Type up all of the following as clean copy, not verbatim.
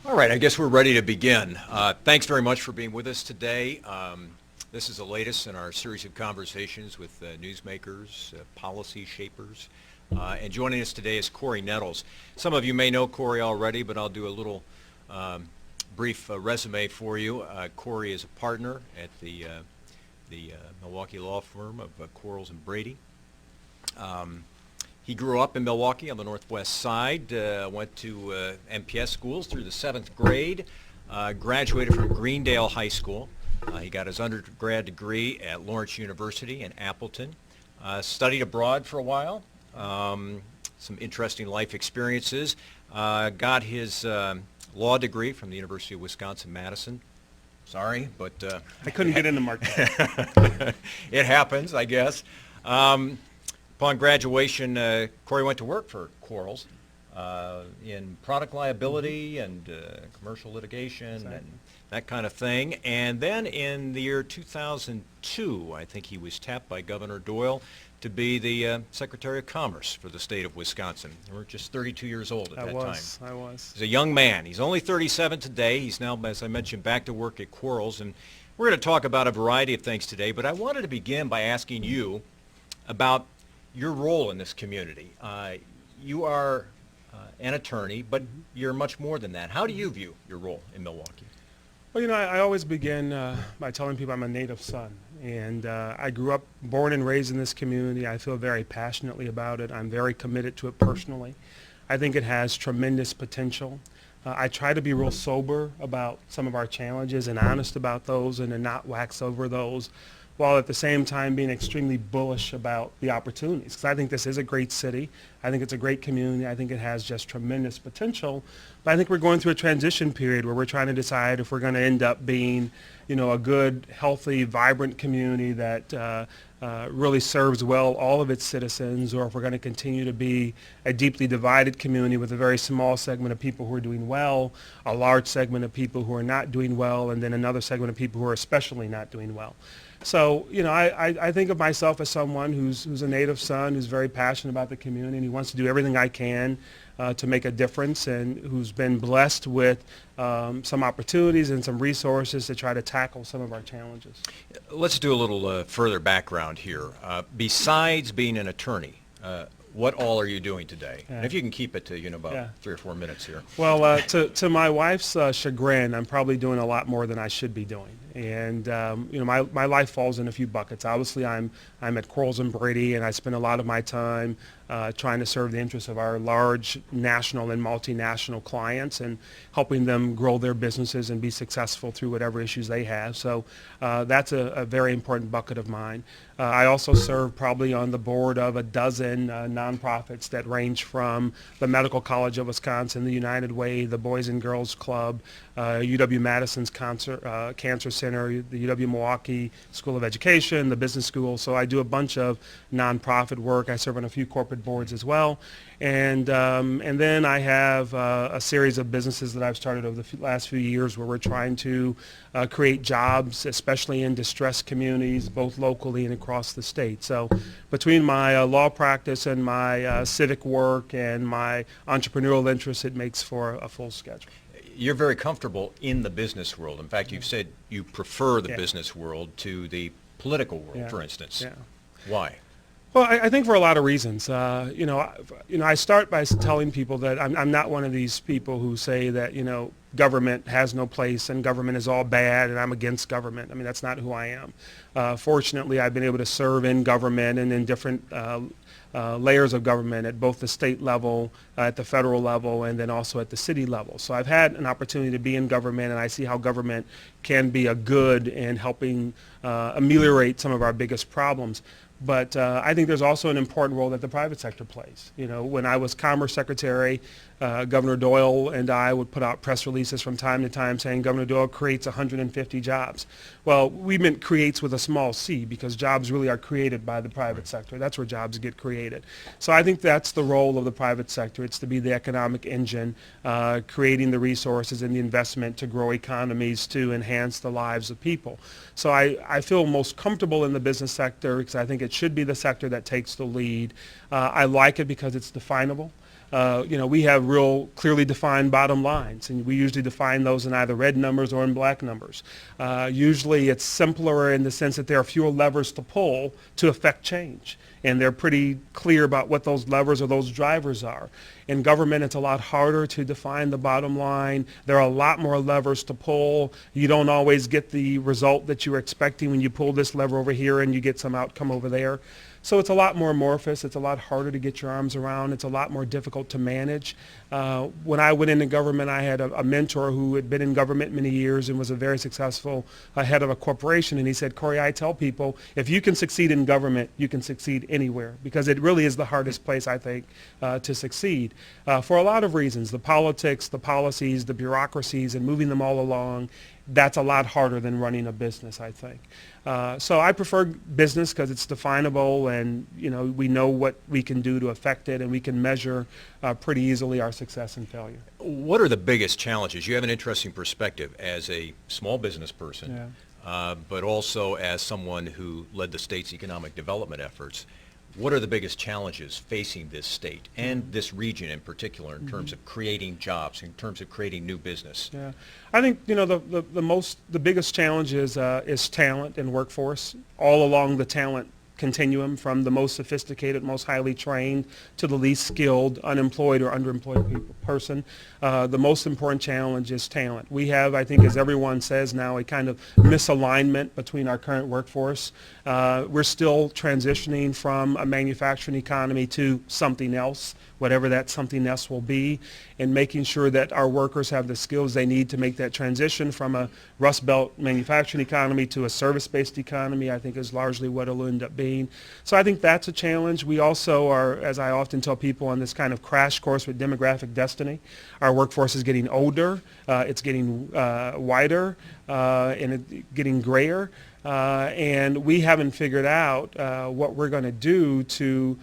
All right, I guess we're ready to begin. Thanks very much for being with us today. This is the latest in our series of conversations with newsmakers, policy shapers. And joining us today is Cory Nettles. Some of you may know Cory already, but I'll do a little brief resume for you. Cory is a partner at the Milwaukee law firm of Quarles and Brady. He grew up in Milwaukee on the northwest side, went to MPS schools through the 7th grade, graduated from Greendale High School. He got his undergrad degree at Lawrence University in Appleton, studied abroad for a while, some interesting life experiences, got his law degree from the University of Wisconsin-Madison. Sorry, but... I couldn't get into Marquette. It happens, I guess. Upon graduation, Cory went to work for Quarles in product liability and commercial litigation and that kind of thing. And then in the year 2002, I think he was tapped by Governor Doyle to be the Secretary of Commerce for the state of Wisconsin. You were just 32 years old at that time. I was. He's a young man. He's only 37 today. He's now, as I mentioned, back to work at Quarles. And we're going to talk about a variety of things today, but I wanted to begin by asking you about your role in this community. You are an attorney, but you're much more than that. How do you view your role in Milwaukee? Well, I always begin by telling people I'm a native son. And I grew up, born and raised in this community. I feel very passionately about it. I'm very committed to it personally. I think it has tremendous potential. I try to be real sober about some of our challenges and honest about those and to not wax over those, while at the same time being extremely bullish about the opportunities. Because I think this is a great city. I think it's a great community. I think it has just tremendous potential. But I think we're going through a transition period where we're trying to decide if we're going to end up being, a good, healthy, vibrant community that really serves well all of its citizens, or if we're going to continue to be a deeply divided community with a very small segment of people who are doing well, a large segment of people who are not doing well, and then another segment of people who are especially not doing well. So, I think of myself as someone who's a native son, who's very passionate about the community, and he wants to do everything I can to make a difference, and who's been blessed with some opportunities and some resources to try to tackle some of our challenges. Let's do a little further background here. Besides being an attorney, what all are you doing today? And if you can keep it to about 3 or 4 minutes here. Well, to my wife's chagrin, I'm probably doing a lot more than I should be doing. And my life falls in a few buckets. Obviously, I'm at Quarles and Brady, and I spend a lot of my time trying to serve the interests of our large national and multinational clients and helping them grow their businesses and be successful through whatever issues they have. So that's a very important bucket of mine. I also serve probably on the board of a dozen nonprofits that range from the Medical College of Wisconsin, the United Way, the Boys and Girls Club, UW-Madison's Cancer Center, the UW-Milwaukee School of Education, the Business School. So I do a bunch of nonprofit work. I serve on a few corporate boards as well. And then I have a series of businesses that I've started over the last few years where we're trying to create jobs, especially in distressed communities, both locally and across the state. So between my law practice and my civic work and my entrepreneurial interests, it makes for a full schedule. You're very comfortable in the business world. In fact, you've said you prefer the business world to the political world, for instance. Yeah. Why? Well, I think for a lot of reasons. I start by telling people that I'm not one of these people who say that, government has no place and government is all bad and I'm against government. I mean, that's not who I am. Fortunately, I've been able to serve in government and in different layers of government at both the state level, at the federal level, and then also at the city level. So I've had an opportunity to be in government, and I see how government can be a good in helping ameliorate some of our biggest problems. But I think there's also an important role that the private sector plays. When I was Commerce Secretary, Governor Doyle and I would put out press releases from time to time saying Governor Doyle creates 150 jobs. Well, we meant creates with a small c because jobs really are created by the private sector. That's where jobs get created. So I think that's the role of the private sector. It's to be the economic engine, creating the resources and the investment to grow economies to enhance the lives of people. So I feel most comfortable in the business sector because I think it should be the sector that takes the lead. I like it because it's definable. We have real clearly defined bottom lines, and we usually define those in either red numbers or in black numbers. Usually it's simpler in the sense that there are fewer levers to pull to affect change, and they're pretty clear about what those levers or those drivers are. In government, it's a lot harder to define the bottom line. There are a lot more levers to pull. You don't always get the result that you were expecting when you pull this lever over here and you get some outcome over there. So it's a lot more amorphous. It's a lot harder to get your arms around. It's a lot more difficult to manage. When I went into government, I had a mentor who had been in government many years and was a very successful head of a corporation. And he said, Cory, I tell people, if you can succeed in government, you can succeed anywhere, because it really is the hardest place, I think, to succeed. For a lot of reasons, the politics, the policies, the bureaucracies, and moving them all along, that's a lot harder than running a business, I think. So I prefer business because it's definable, and we know what we can do to affect it, and we can measure pretty easily our success and failure. What are the biggest challenges? You have an interesting perspective as a small business person, but also as someone who led the state's economic development efforts. What are the biggest challenges facing this state and this region in particular in terms of creating jobs, in terms of creating new business? Yeah, I think the biggest challenge is talent and workforce all along the talent continuum, from the most sophisticated, most highly trained to the least skilled, unemployed or underemployed person. The most important challenge is talent. We have, I think, as everyone says now, a kind of misalignment between our current workforce. We're still transitioning from a manufacturing economy to something else, whatever that something else will be, and making sure that our workers have the skills they need to make that transition from a Rust Belt manufacturing economy to a service-based economy, I think, is largely what it'll end up being. So I think that's a challenge. We also are, as I often tell people, on this kind of crash course with demographic destiny. Our workforce is getting older, it's getting wider, and it's getting grayer, and we haven't figured out what we're going to do to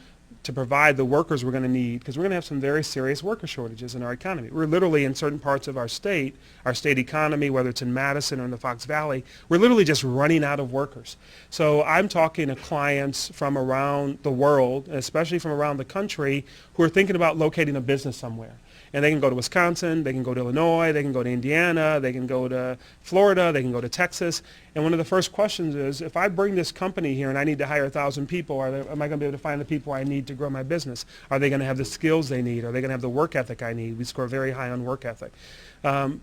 provide the workers we're going to need, because we're going to have some very serious worker shortages in our economy. We're literally, in certain parts of our state economy, whether it's in Madison or in the Fox Valley, we're literally just running out of workers. So I'm talking to clients from around the world, especially from around the country, who are thinking about locating a business somewhere. And they can go to Wisconsin, they can go to Illinois, they can go to Indiana, they can go to Florida, they can go to Texas. And one of the first questions is, if I bring this company here and I need to hire 1,000 people, am I going to be able to find the people I need to grow my business? Are they going to have the skills they need? Are they going to have the work ethic I need? We score very high on work ethic.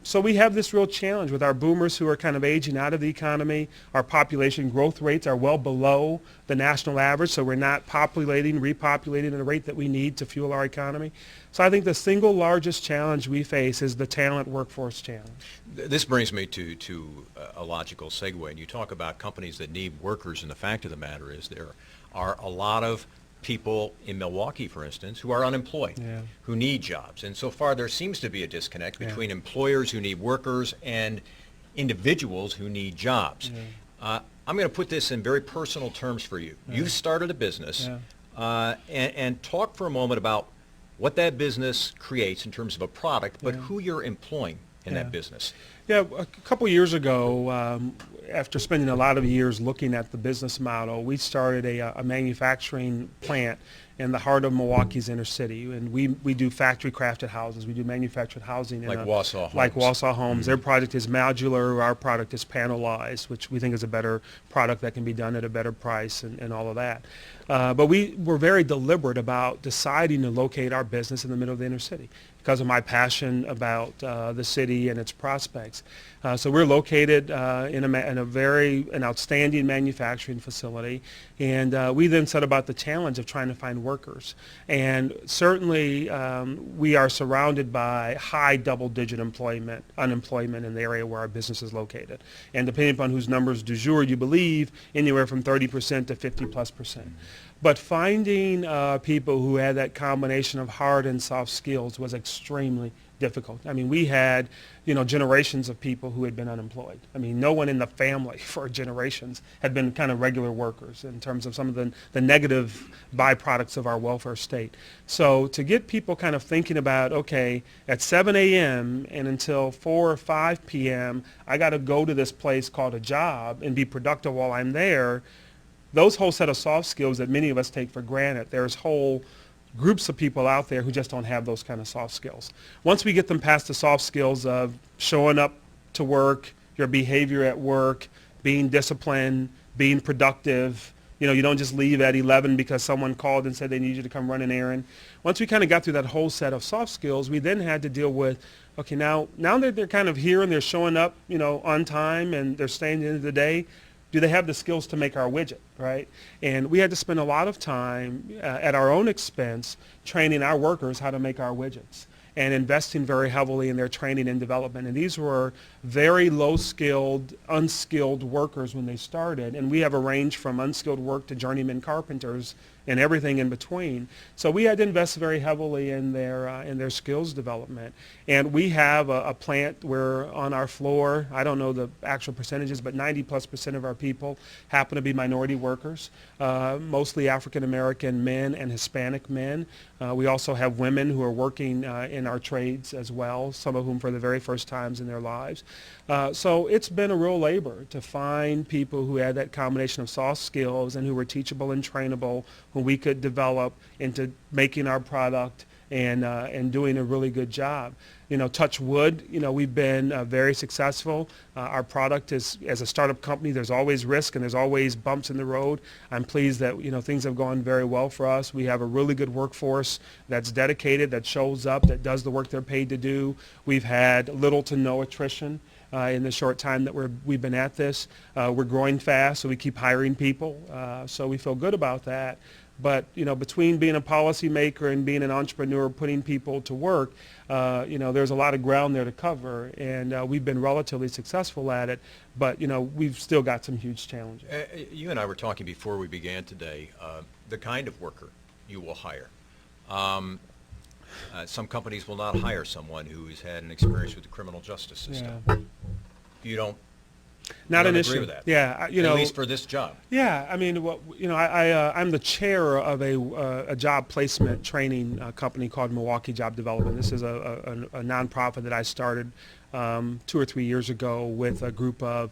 So we have this real challenge with our boomers who are kind of aging out of the economy. Our population growth rates are well below the national average, so we're not repopulating at a rate that we need to fuel our economy. So I think the single largest challenge we face is the talent workforce challenge. This brings me to a logical segue. And you talk about companies that need workers, and the fact of the matter is there are a lot of people in Milwaukee, for instance, who are unemployed, who need jobs. And so far there seems to be a disconnect between employers who need workers and individuals who need jobs. I'm going to put this in very personal terms for you. You've started a business, and talk for a moment about what that business creates in terms of a product, but who you're employing in that business. Yeah, a couple years ago, after spending a lot of years looking at the business model, we started a manufacturing plant in the heart of Milwaukee's inner city, and we do factory crafted houses. We do manufactured housing like Wausau Homes. Like Wausau Homes. Their product is modular. Our product is panelized, which we think is a better product that can be done at a better price and all of that. But we were very deliberate about deciding to locate our business in the middle of the inner city because of my passion about the city and its prospects. So we're located in an outstanding manufacturing facility, and we then set about the challenge of trying to find workers. And certainly we are surrounded by high double-digit unemployment in the area where our business is located. And depending upon whose numbers du jour you believe, anywhere from 30% to 50+%. But finding people who had that combination of hard and soft skills was extremely difficult. I mean, we had, generations of people who had been unemployed. I mean, no one in the family for generations had been kind of regular workers in terms of some of the negative byproducts of our welfare state. So to get people kind of thinking about, okay, at 7 a.m. and until 4 or 5 p.m., I got to go to this place called a job and be productive while I'm there, those whole set of soft skills that many of us take for granted, there's whole groups of people out there who just don't have those kind of soft skills. Once we get them past the soft skills of showing up to work, your behavior at work, being disciplined, being productive, you don't just leave at 11 because someone called and said they need you to come run an errand. Once we kind of got through that whole set of soft skills, we then had to deal with, okay, now that they're kind of here and they're showing up, on time and they're staying at the end of the day, do they have the skills to make our widget, right? And we had to spend a lot of time at our own expense training our workers how to make our widgets and investing very heavily in their training and development. And these were very low-skilled, unskilled workers when they started. And we have a range from unskilled work to journeyman carpenters and everything in between. So we had to invest very heavily in their skills development. And we have a plant where on our floor, I don't know the actual percentages, but 90+% of our people happen to be minority workers, mostly African-American men and Hispanic men. We also have women who are working in our trades as well, some of whom for the very first times in their lives. So it's been a real labor to find people who had that combination of soft skills and who were teachable and trainable, who we could develop into making our product and doing a really good job. Touch wood, we've been very successful. Our product is, as a startup company, there's always risk and there's always bumps in the road. I'm pleased that, things have gone very well for us. We have a really good workforce that's dedicated, that shows up, that does the work they're paid to do. We've had little to no attrition in the short time that we've been at this. We're growing fast, so we keep hiring people. So we feel good about that. But, between being a policymaker and being an entrepreneur, putting people to work, there's a lot of ground there to cover. And we've been relatively successful at it. But, we've still got some huge challenges. You and I were talking before we began today, the kind of worker you will hire. Some companies will not hire someone who's had an experience with the criminal justice system. Yeah. You don't Not an agree issue. with that? Yeah, At least for this job. Yeah, I mean, I'm the chair of a job placement training company called Milwaukee Job Development. This is a nonprofit that I started 2 or 3 years ago with a group of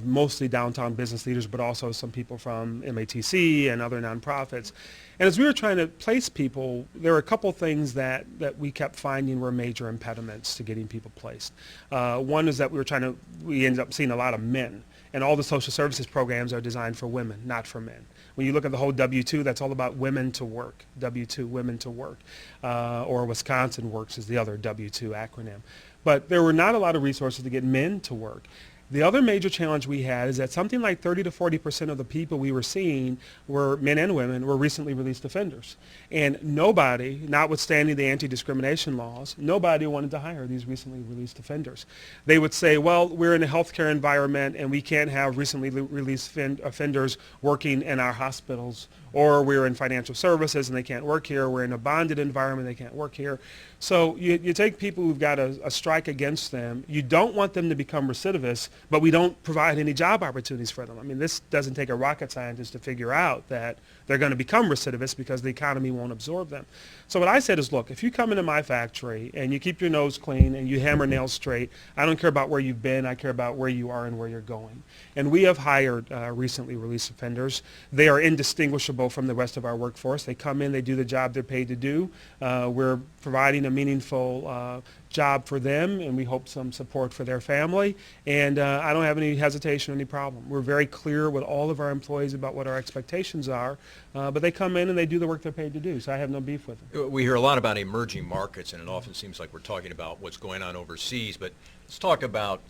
mostly downtown business leaders, but also some people from MATC and other nonprofits. And as we were trying to place people, there were a couple things that we kept finding were major impediments to getting people placed. One is that we ended up seeing a lot of men, and all the social services programs are designed for women, not for men. When you look at the whole W-2, that's all about women to work, W-2, women to work, or Wisconsin Works is the other W-2 acronym. But there were not a lot of resources to get men to work. The other major challenge we had is that something like 30 to 40% of the people we were seeing were men and women were recently released offenders. And nobody, notwithstanding the anti-discrimination laws, nobody wanted to hire these recently released offenders. They would say, well, we're in a healthcare environment and we can't have recently released offenders working in our hospitals, or we're in financial services and they can't work here, we're in a bonded environment, they can't work here. So you take people who've got a strike against them, you don't want them to become recidivists, but we don't provide any job opportunities for them. I mean, this doesn't take a rocket scientist to figure out that they're going to become recidivists because the economy won't absorb them. So what I said is, look, if you come into my factory and you keep your nose clean and you hammer nails straight, I don't care about where you've been, I care about where you are and where you're going. And we have hired recently released offenders. They are indistinguishable from the rest of our workforce. They come in, they do the job they're paid to do. We're providing a meaningful job for them, and we hope some support for their family. And I don't have any hesitation or any problem. We're very clear with all of our employees about what our expectations are, but they come in and they do the work they're paid to do, so I have no beef with them. We hear a lot about emerging markets, and it often seems like we're talking about what's going on overseas, but let's talk about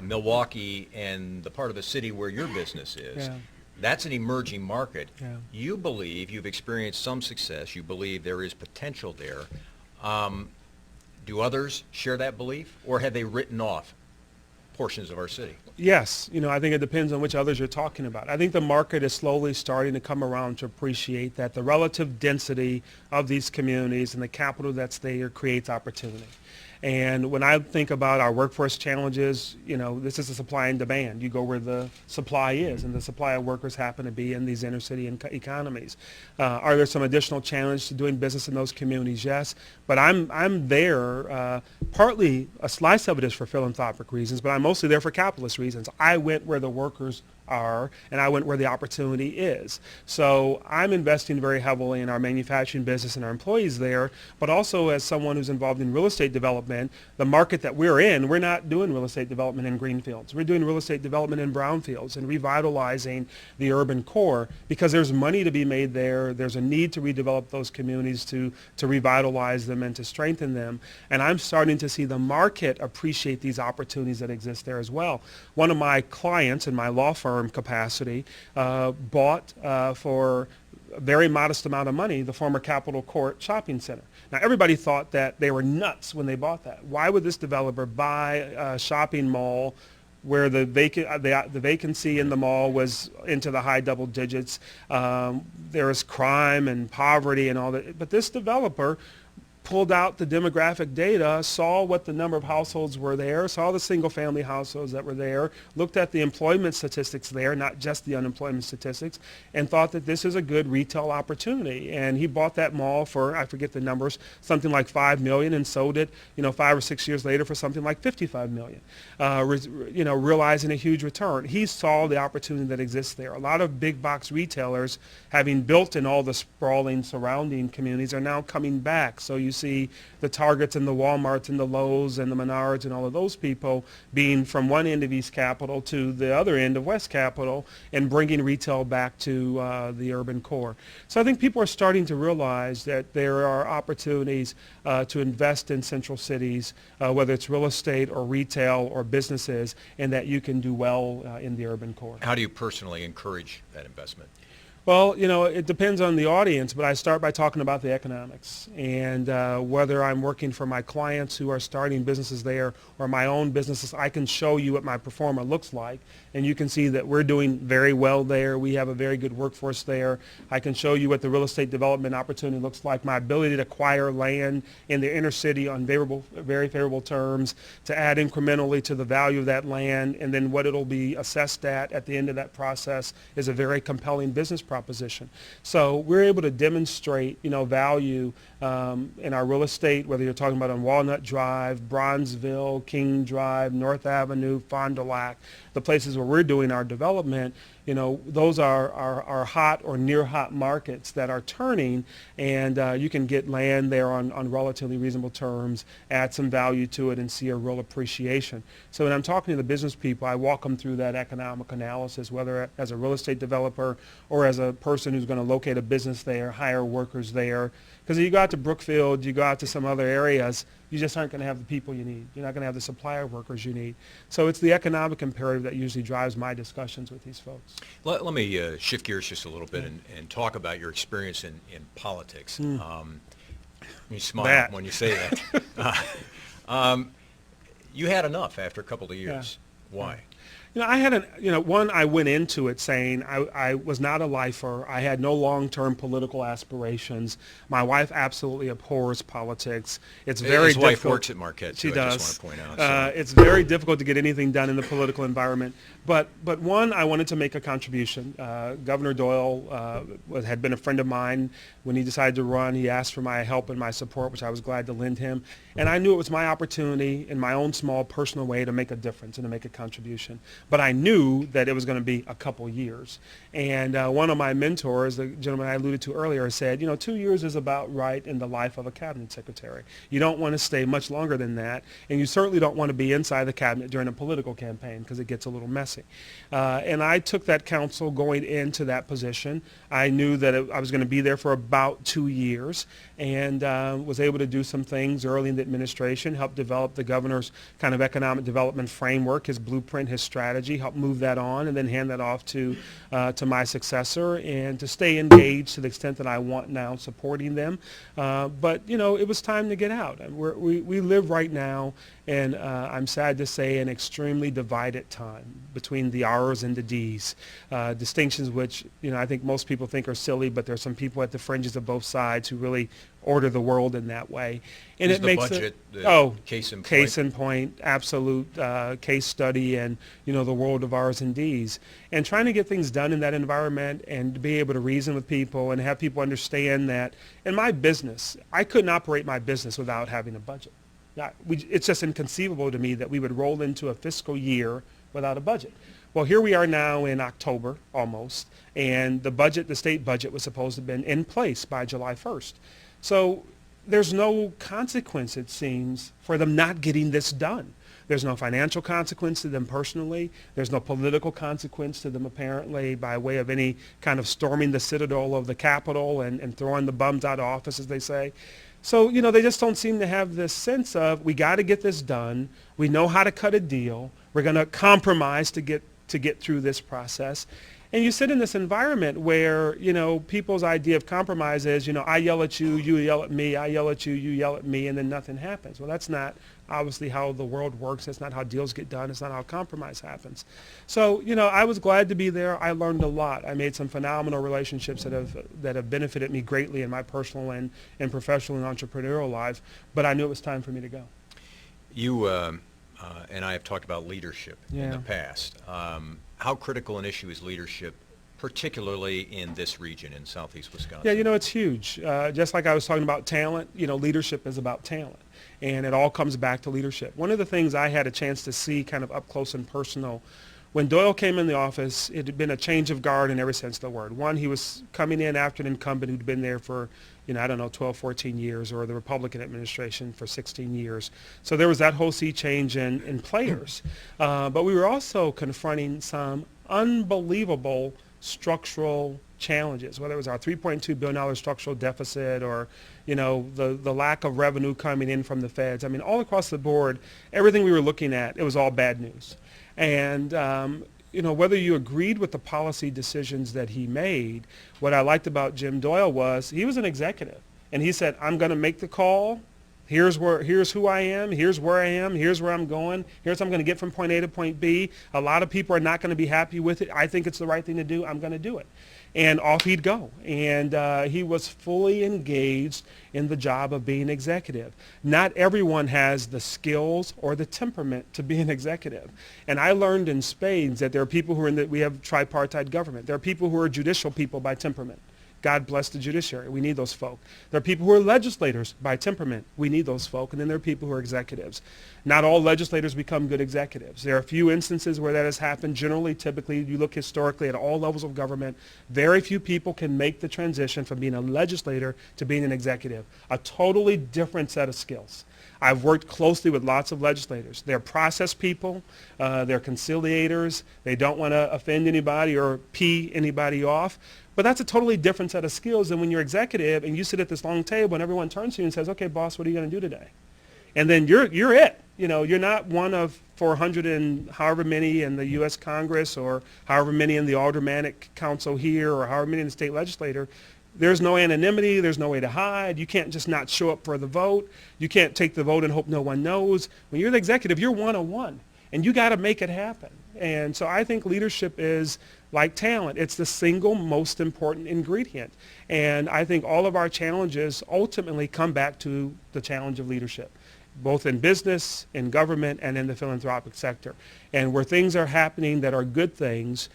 Milwaukee and the part of the city where your business is. Yeah. That's an emerging market. Yeah. You believe you've experienced some success. You believe there is potential there. Do others share that belief, or have they written off portions of our city? Yes, I think it depends on which others you're talking about. I think the market is slowly starting to come around to appreciate that the relative density of these communities and the capital that's there creates opportunity. And when I think about our workforce challenges, this is a supply and demand. You go where the supply is, and the supply of workers happen to be in these inner city economies. Are there some additional challenges to doing business in those communities? Yes, but I'm there. Partly a slice of it is for philanthropic reasons, but I'm mostly there for capitalist reasons. I went where the workers are, and I went where the opportunity is. So I'm investing very heavily in our manufacturing business and our employees there, but also as someone who's involved in real estate development, the market that we're in, we're not doing real estate development in greenfields. We're doing real estate development in brownfields and revitalizing the urban core because there's money to be made there. There's a need to redevelop those communities to revitalize them and to strengthen them. And I'm starting to see the market appreciate these opportunities that exist there as well. One of my clients in my law firm capacity bought for a very modest amount of money the former Capitol Court Shopping Center. Now, everybody thought that they were nuts when they bought that. Why would this developer buy a shopping mall where the vacancy in the mall was into the high double digits? There was crime and poverty and all that. But this developer pulled out the demographic data, saw what the number of households were there, saw the single-family households that were there, looked at the employment statistics there, not just the unemployment statistics, and thought that this is a good retail opportunity. And he bought that mall for, I forget the numbers, something like $5 million, and sold it, 5 or 6 years later for something like $55 million, realizing a huge return. He saw the opportunity that exists there. A lot of big box retailers, having built in all the sprawling surrounding communities, are now coming back. So you see the Targets and the Walmarts and the Lowe's and the Menards and all of those people being from one end of East Capitol to the other end of West Capitol and bringing retail back to the urban core. So I think people are starting to realize that there are opportunities to invest in central cities, whether it's real estate or retail or businesses, and that you can do well in the urban core. How do you personally encourage that investment? Well, it depends on the audience, but I start by talking about the economics and whether I'm working for my clients who are starting businesses there or my own businesses. I can show you what my pro forma looks like, and you can see that we're doing very well there. We have a very good workforce there. I can show you what the real estate development opportunity looks like, my ability to acquire land in the inner city on very favorable terms, to add incrementally to the value of that land, and then what it'll be assessed at the end of that process is a very compelling business proposition. So we're able to demonstrate, value in our real estate, whether you're talking about on Walnut Drive, Bronzeville, King Drive, North Avenue, Fond du Lac, the places where we're doing our development. Those are hot or near hot markets that are turning, and you can get land there on relatively reasonable terms, add some value to it, and see a real appreciation. So when I'm talking to the business people, I walk them through that economic analysis, whether as a real estate developer or as a person who's going to locate a business there, hire workers there. Because you go out to Brookfield, you go out to some other areas, you just aren't going to have the people you need. You're not going to have the supplier workers you need. So it's the economic imperative that usually drives my discussions with these folks. Let me shift gears just a little bit and talk about your experience in politics. You smile when you say that. You had enough after a couple of years. Yeah. Why? I had I went into it saying I was not a lifer. I had no long-term political aspirations. My wife absolutely abhors politics. It's very difficult. His difficult. wife works at Marquette, too, She does. I just want to point out. So. It's very difficult to get anything done in the political environment. But one, I wanted to make a contribution. Governor Doyle had been a friend of mine. When he decided to run, he asked for my help and my support, which I was glad to lend him. And I knew it was my opportunity in my own small personal way to make a difference and to make a contribution. But I knew that it was going to be a couple years. And one of my mentors, the gentleman I alluded to earlier, said, 2 years is about right in the life of a cabinet secretary. You don't want to stay much longer than that. And you certainly don't want to be inside the cabinet during a political campaign because it gets a little messy. And I took that counsel going into that position. I knew that I was going to be there for about 2 years and was able to do some things early in the administration, help develop the governor's kind of economic development framework, his blueprint, his strategy, help move that on and then hand that off to my successor and to stay engaged to the extent that I want now supporting them. But, it was time to get out. We live right now, and I'm sad to say, an extremely divided time between the R's and the D's, distinctions which, I think most people think are silly, but there's some people at the fringes of both sides who really order the world in that way. And Is it the makes budget case in point, absolute case study, and the world of R's and D's, and trying to get things done in that environment and to be able to reason with people and have people understand that in my business, I couldn't operate my business without having a budget. It's just inconceivable to me that we would roll into a fiscal year without a budget. Well, here we are now in October almost, and the state budget was supposed to have been in place by July 1st. So there's no consequence, it seems, for them not getting this done. There's no financial consequence to them personally. There's no political consequence to them apparently by way of any kind of storming the citadel of the Capitol and throwing the bums out of office, as they say. So, they just don't seem to have this sense of, we got to get this done. We know how to cut a deal. We're going to compromise to get through this process. And you sit in this environment where, people's idea of compromise is, I yell at you, you yell at me, I yell at you, you yell at me, and then nothing happens. Well, that's not obviously how the world works. That's not how deals get done. It's not how compromise happens. So, I was glad to be there. I learned a lot. I made some phenomenal relationships that have benefited me greatly in my personal and professional and entrepreneurial life, but I knew it was time for me to go. You and I have talked about leadership in the past. How critical an issue is leadership, particularly in this region in southeast Wisconsin? Yeah, it's huge. Just like I was talking about talent, leadership is about talent. And it all comes back to leadership. One of the things I had a chance to see kind of up close and personal, when Doyle came in the office, it had been a change of guard in every sense of the word. One, he was coming in after an incumbent who'd been there for, 12, 14 years, or the Republican administration for 16 years. So there was that whole sea change in players. But we were also confronting some unbelievable structural challenges, whether it was our $3.2 billion structural deficit or, the lack of revenue coming in from the feds. I mean, all across the board, everything we were looking at, it was all bad news. And, whether you agreed with the policy decisions that he made, what I liked about Jim Doyle was he was an executive. And he said, I'm going to make the call. Here's who I am. Here's where I am. Here's where I'm going. Here's what I'm going to get from point A to point B. A lot of people are not going to be happy with it. I think it's the right thing to do. I'm going to do it. And off he'd go. And he was fully engaged in the job of being executive. Not everyone has the skills or the temperament to be an executive. And I learned in spades that there are people who are we have tripartite government. There are people who are judicial people by temperament. God bless the judiciary. We need those folk. There are people who are legislators by temperament. We need those folk. And then there are people who are executives. Not all legislators become good executives. There are a few instances where that has happened. Generally, typically, you look historically at all levels of government, very few people can make the transition from being a legislator to being an executive. A totally different set of skills. I've worked closely with lots of legislators. They're process people. They're conciliators. They don't want to offend anybody or pee anybody off. But that's a totally different set of skills than when you're executive and you sit at this long table and everyone turns to you and says, okay, boss, what are you going to do today? And then you're it. You're not one of 400 and however many in the U.S. Congress or however many in the Aldermanic Council here or however many in the state legislature. There's no anonymity. There's no way to hide. You can't just not show up for the vote. You can't take the vote and hope no one knows. When you're the executive, you're one-on-one, and you got to make it happen. And so I think leadership is like talent. It's the single most important ingredient. And I think all of our challenges ultimately come back to the challenge of leadership, both in business, in government, and in the philanthropic sector. And where things are happening that are good things,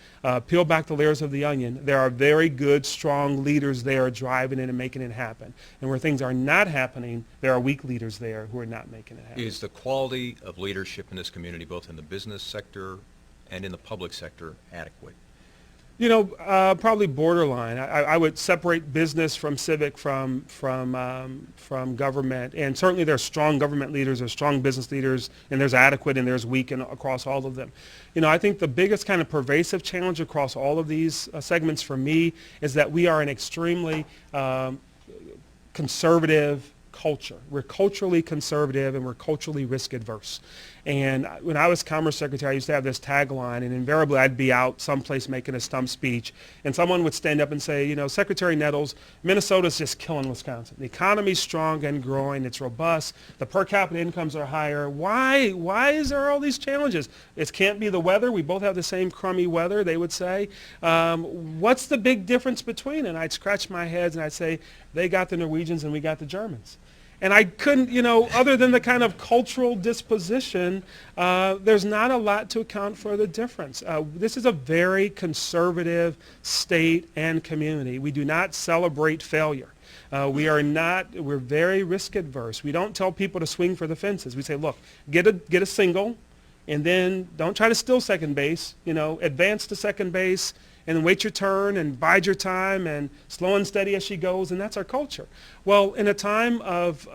peel back the layers of the onion, there are very good, strong leaders there driving it and making it happen. And where things are not happening, there are weak leaders there who are not making it happen. Is the quality of leadership in this community, both in the business sector and in the public sector, adequate? Probably borderline. I would separate business from civic from government. And certainly there's strong government leaders, there's strong business leaders, and there's adequate and there's weak across all of them. I think the biggest kind of pervasive challenge across all of these segments for me is that we are an extremely conservative culture. We're culturally conservative and we're culturally risk adverse. And when I was Commerce Secretary, I used to have this tagline, and invariably I'd be out someplace making a stump speech, and someone would stand up and say, Secretary Nettles, Minnesota's just killing Wisconsin. The economy's strong and growing. It's robust. The per capita incomes are higher. Why is there all these challenges? It can't be the weather. We both have the same crummy weather, they would say. What's the big difference between? And I'd scratch my head and I'd say, they got the Norwegians and we got the Germans. And I couldn't, other than the kind of cultural disposition, there's not a lot to account for the difference. This is a very conservative state and community. We do not celebrate failure. We're very risk adverse. We don't tell people to swing for the fences. We say, look, get a single, and then don't try to steal second base. Advance to second base and then wait your turn and bide your time and slow and steady as she goes, and that's our culture. Well, in a time of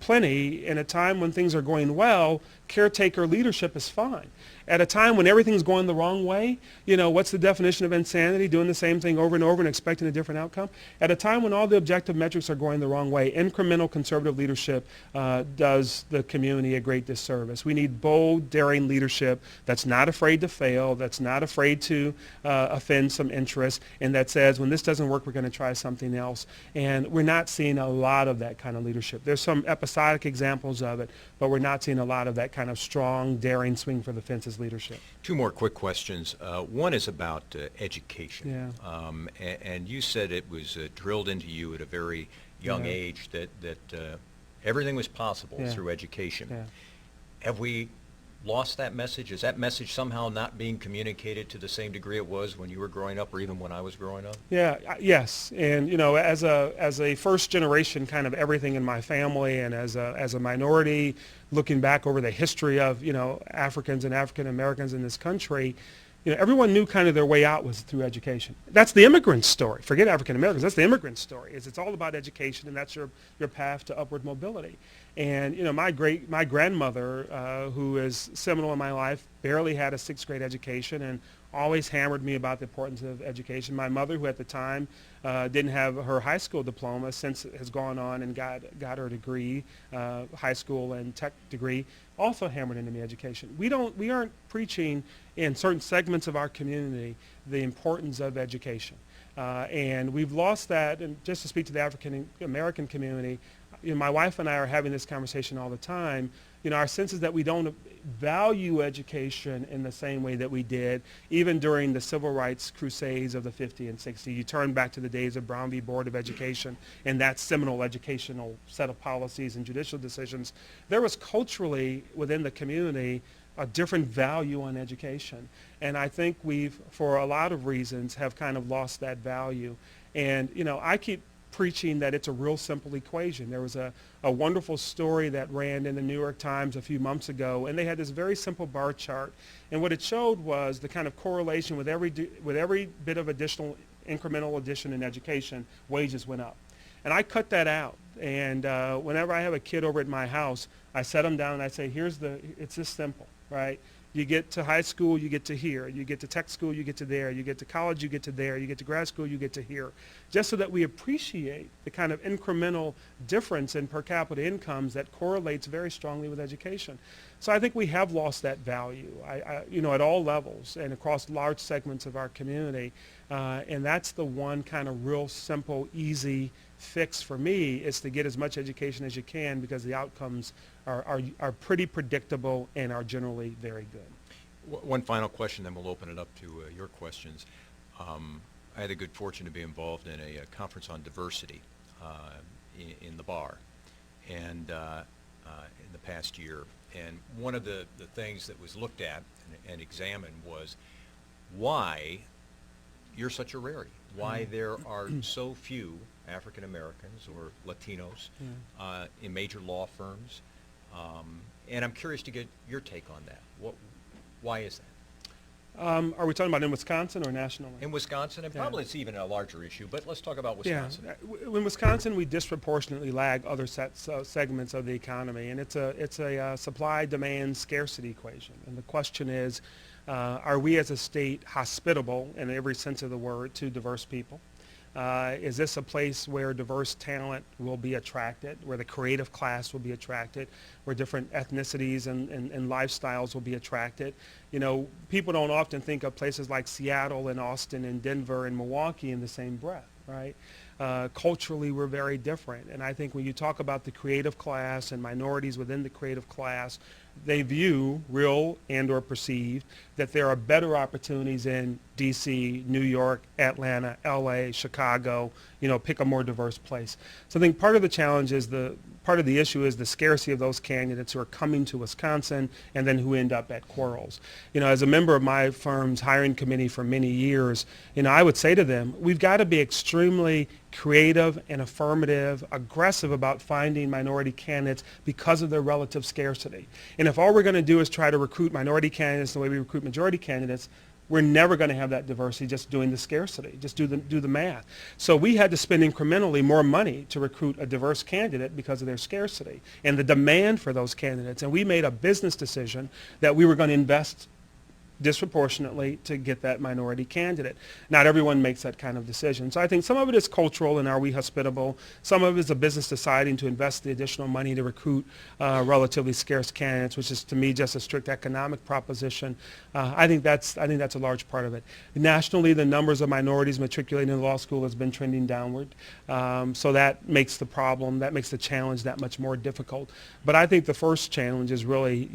plenty, in a time when things are going well, caretaker leadership is fine. At a time when everything's going the wrong way, what's the definition of insanity? Doing the same thing over and over and expecting a different outcome. At a time when all the objective metrics are going the wrong way, incremental conservative leadership does the community a great disservice. We need bold, daring leadership that's not afraid to fail, that's not afraid to offend some interest, and that says, when this doesn't work, we're going to try something else. And we're not seeing a lot of that kind of leadership. There's some episodic examples of it, but we're not seeing a lot of that kind of strong, daring, swing for the fences leadership. Two more quick questions. One is about education. Yeah. And you said it was drilled into you at a very young age that everything was possible through education. Yeah. Have we lost that message? Is that message somehow not being communicated to the same degree it was when you were growing up or even when I was growing up? Yes. And, as a first generation kind of everything in my family, and as a minority looking back over the history of, Africans and African Americans in this country, everyone knew kind of their way out was through education. That's the immigrant story. Forget African Americans. That's the immigrant story. It's all about education, and that's your path to upward mobility. And my grandmother, who is seminal in my life, barely had a sixth grade education and always hammered me about the importance of education. My mother, who at the time didn't have her high school diploma, since has gone on and got her degree, high school and tech degree, also hammered into me education. We aren't preaching in certain segments of our community the importance of education. And we've lost that. And just to speak to the African American community, my wife and I are having this conversation all the time. Our sense is that we don't value education in the same way that we did even during the civil rights crusades of the 50s and 60s. You turn back to the days of Brown v. Board of Education and that seminal educational set of policies and judicial decisions. There was culturally within the community a different value on education. And I think we've, for a lot of reasons, have kind of lost that value. And, I keep preaching that it's a real simple equation. There was a wonderful story that ran in the New York Times a few months ago, and they had this very simple bar chart. And what it showed was the kind of correlation with every bit of additional incremental addition in education, wages went up. And I cut that out. And whenever I have a kid over at my house, I set them down and I say, it's this simple, right? You get to high school, you get to here. You get to tech school, you get to there. You get to college, you get to there. You get to grad school, you get to here. Just so that we appreciate the kind of incremental difference in per capita incomes that correlates very strongly with education. So I think we have lost that value, at all levels and across large segments of our community. And that's the one kind of real simple, easy fix for me, is to get as much education as you can, because the outcomes are pretty predictable and are generally very good. One final question, then we'll open it up to your questions. I had the good fortune to be involved in a conference on diversity in the bar and in the past year. And one of the things that was looked at and examined was why you're such a rarity, why there are so few African Americans or Latinos in major law firms. And I'm curious to get your take on that. Why is that? Are we talking about in Wisconsin or nationally? In Wisconsin, and probably it's even a larger issue, but let's talk about Wisconsin. Yeah. In Wisconsin, we disproportionately lag other segments of the economy, and it's a supply-demand scarcity equation. And the question is, are we as a state hospitable, in every sense of the word, to diverse people? Is this a place where diverse talent will be attracted, where the creative class will be attracted, where different ethnicities and lifestyles will be attracted? People don't often think of places like Seattle and Austin and Denver and Milwaukee in the same breath, right? Culturally, we're very different. And I think when you talk about the creative class and minorities within the creative class, they view, real and or perceived, that there are better opportunities in D.C., New York, Atlanta, L.A., Chicago, pick a more diverse place. So I think part of the challenge is the part of the issue is the scarcity of those candidates who are coming to Wisconsin and then who end up at Quarles. As a member of my firm's hiring committee for many years, I would say to them, we've got to be extremely creative and affirmative, aggressive about finding minority candidates because of their relative scarcity. And if all we're going to do is try to recruit minority candidates the way we recruit majority candidates, we're never going to have that diversity just doing the scarcity. Just do the math. So we had to spend incrementally more money to recruit a diverse candidate because of their scarcity and the demand for those candidates. And we made a business decision that we were going to invest disproportionately to get that minority candidate. Not everyone makes that kind of decision. So I think some of it is cultural and are we hospitable? Some of it is a business deciding to invest the additional money to recruit relatively scarce candidates, which is to me just a strict economic proposition. I think that's a large part of it. Nationally, the numbers of minorities matriculating in law school has been trending downward. So that makes the problem, that makes the challenge that much more difficult. But I think the first challenge is really,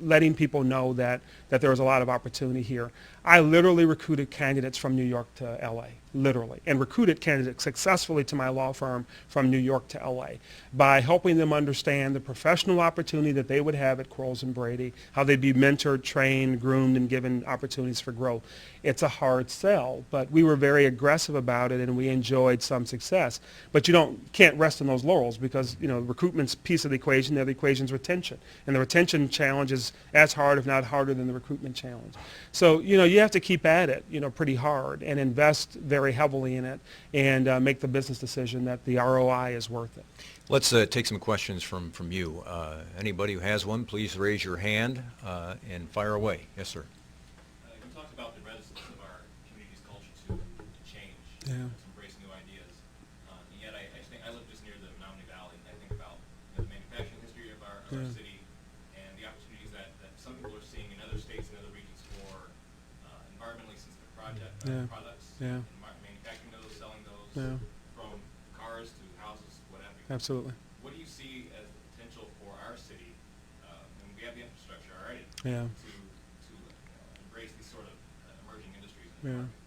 letting people know that there is a lot of opportunity here. I literally recruited candidates from New York to LA, literally, and recruited candidates successfully to my law firm from New York to LA by helping them understand the professional opportunity that they would have at Quarles and Brady, how they'd be mentored, trained, groomed, and given opportunities for growth. It's a hard sell, but we were very aggressive about it and we enjoyed some success. But you can't rest on those laurels because, recruitment's piece of the equation, the other equation is retention. And the retention challenge is as hard, if not harder, than the recruitment challenge. So, you have to keep at it, pretty hard and invest very heavily in it and make the business decision that the ROI is worth it. Let's take some questions from you. Anybody who has one, please raise your hand and fire away. Yes, sir. You talked about the reticence of our community's culture to change, Yeah. to embrace new ideas. And yet I think I live just near the Menominee Valley, and I think about the manufacturing history of our Yeah. city and the opportunities that some people are seeing in other states and other regions for environmentally sensitive Yeah. products, Yeah. and manufacturing those, selling those, Yeah. from cars to houses, whatever. Absolutely. What do you see as the potential for our city, and we have the infrastructure already, Yeah. to embrace these sort of emerging industries and Yeah. markets?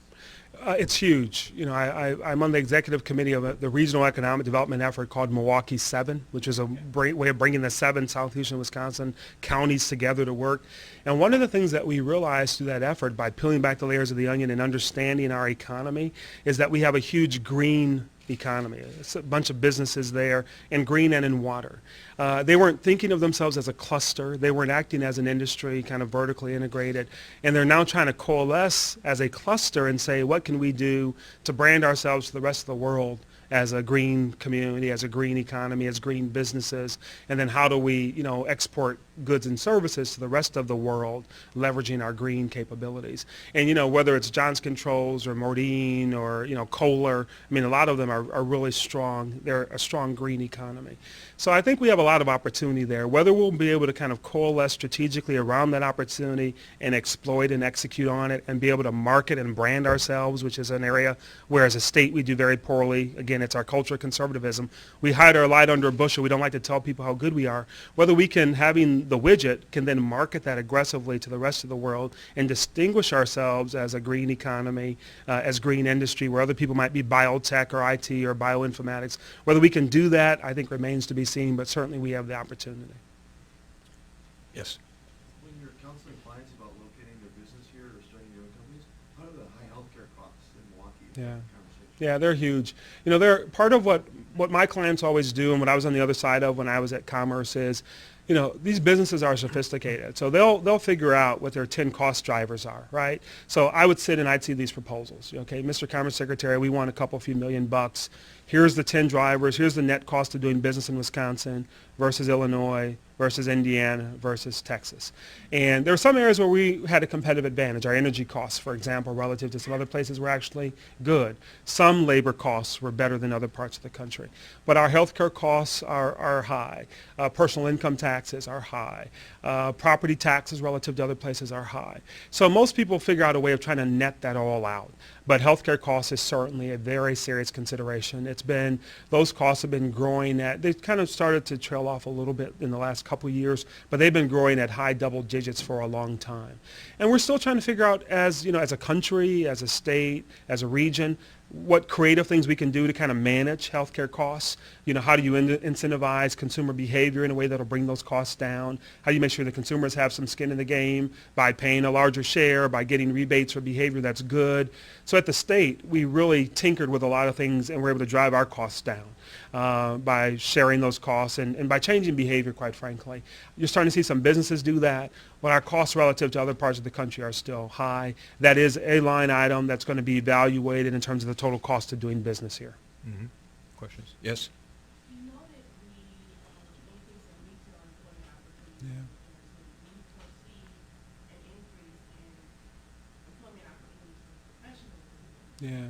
It's huge. I'm on the executive committee of the regional economic development effort called Milwaukee 7, which is a great way of bringing the 7 southeastern Wisconsin counties together to work. And one of the things that we realized through that effort by peeling back the layers of the onion and understanding our economy is that we have a huge green economy. It's a bunch of businesses there in green and in water. They weren't thinking of themselves as a cluster. They weren't acting as an industry, kind of vertically integrated. And they're now trying to coalesce as a cluster and say, what can we do to brand ourselves to the rest of the world as a green community, as a green economy, as green businesses, and then how do we, export goods and services to the rest of the world, leveraging our green capabilities. And, whether it's Johnson Controls or Modine or, Kohler, a lot of them are really strong. They're a strong green economy. So I think we have a lot of opportunity there. Whether we'll be able to kind of coalesce strategically around that opportunity and exploit and execute on it and be able to market and brand ourselves, which is an area where as a state we do very poorly. Again, it's our culture of conservatism. We hide our light under a bushel. We don't like to tell people how good we are. Whether we can, having the widget, can then market that aggressively to the rest of the world and distinguish ourselves as a green economy, as green industry, where other people might be biotech or IT or bioinformatics. Whether we can do that, I think remains to be seen, but certainly we have the opportunity. Yes. When you're counseling clients about locating their business here or starting their own companies, how do the high healthcare costs in Milwaukee Yeah. conversation? Yeah, they're huge. They're part of what my clients always do and what I was on the other side of when I was at Commerce is, these businesses are sophisticated. So they'll figure out what their 10 cost drivers are, right? So I would sit and I'd see these proposals. Okay, Mr. Commerce Secretary, we want a few $1,000,000. Here's the 10 drivers. Here's the net cost of doing business in Wisconsin versus Illinois versus Indiana versus Texas. And there are some areas where we had a competitive advantage. Our energy costs, for example, relative to some other places were actually good. Some labor costs were better than other parts of the country. But our healthcare costs are high. Personal income taxes are high. Property taxes relative to other places are high. So most people figure out a way of trying to net that all out. But healthcare costs is certainly a very serious consideration. Those costs have been growing they've kind of started to trail off a little bit in the last couple of years, but they've been growing at high double digits for a long time. And we're still trying to figure out as a country, as a state, as a region, what creative things we can do to kind of manage healthcare costs. How do you incentivize consumer behavior in a way that'll bring those costs down? How do you make sure the consumers have some skin in the game by paying a larger share, by getting rebates for behavior that's good? So at the state, we really tinkered with a lot of things and we're able to drive our costs down by sharing those costs and by changing behavior, quite frankly. You're starting to see some businesses do that, but our costs relative to other parts of the country are still high. That is a line item that's going to be evaluated in terms of the total cost of doing business here. Mm-hmm. Questions? Yes? You noted the increase in retail employment opportunities. Yeah. Do you foresee an increase in employment opportunities for professionals? Yeah.